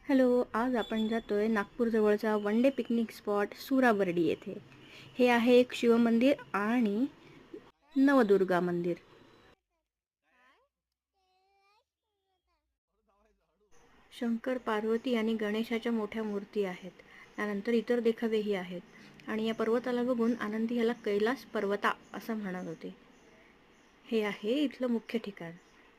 Hello, आज आपण जातोय नागपूर जवळचा one day picnic spot Surabardi येथे. हे आहे एक शिवमंदिर आणि नवदुर्गा मंदिर. शंकर, पार्वती आणि गणेशाच्या मोठ्या मूर्ती आहेत. त्यानंतर इतर देखावेही आहेत आणि या पर्वताला बघून आनंदी याला कैलास पर्वता असं म्हणत होते. हे आहे इथलं मुख्य ठिकाण.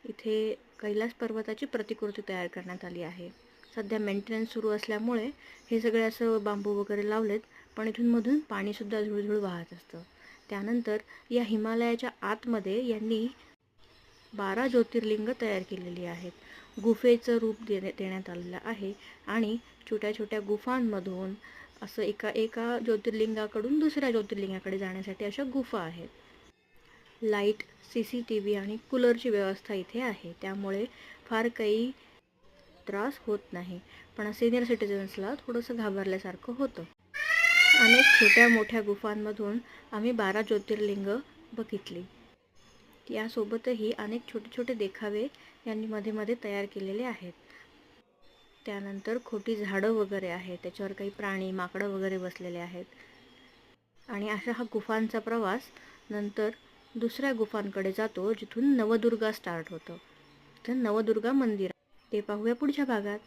इथे कैलास पर्वताची प्रतिकृती तयार करण्यात आली आहे. सध्या मेंटेनन्स सुरू असल्यामुळे हे सगळे असं बांबू वगैरे लावलेत, पण इथून मधून पाणीसुद्धा झुळझुळ वाहत असतं. त्यानंतर या हिमालयाच्या आतमध्ये यांनी 12 ज्योतिर्लिंग तयार केलेली आहेत. गुफेचं रूप देण्यात आलेलं आहे आणि छोट्या छोट्या गुफांमधून असं एका एका ज्योतिर्लिंगाकडून दुसऱ्या ज्योतिर्लिंगाकडे जाण्यासाठी अशा गुफा आहेत. लाईट, CCTV आणि कूलरची व्यवस्था इथे आहे. त्यामुळे फार काही त्रास होत नाही. पण सीनियर सिटिझन्सला थोडंसं घाबरल्यासारखं होतं. अनेक छोट्या मोठ्या गुफांमधून आम्ही 12 ज्योतिर्लिंग बघितली. यासोबतही अनेक छोटे छोटे देखावे यांनी मध्ये मध्ये तयार केलेले आहेत. त्यानंतर खोटी झाडं वगैरे आहेत, त्याच्यावर काही प्राणी, माकडं वगैरे बसलेले आहेत. आणि अशा हा गुफांचा प्रवास नंतर दुसऱ्या गुफांकडे जातो, जिथून नवदुर्गा स्टार्ट होतं. तर नवदुर्गा मंदिर ते पाहूया पुढच्या भागात.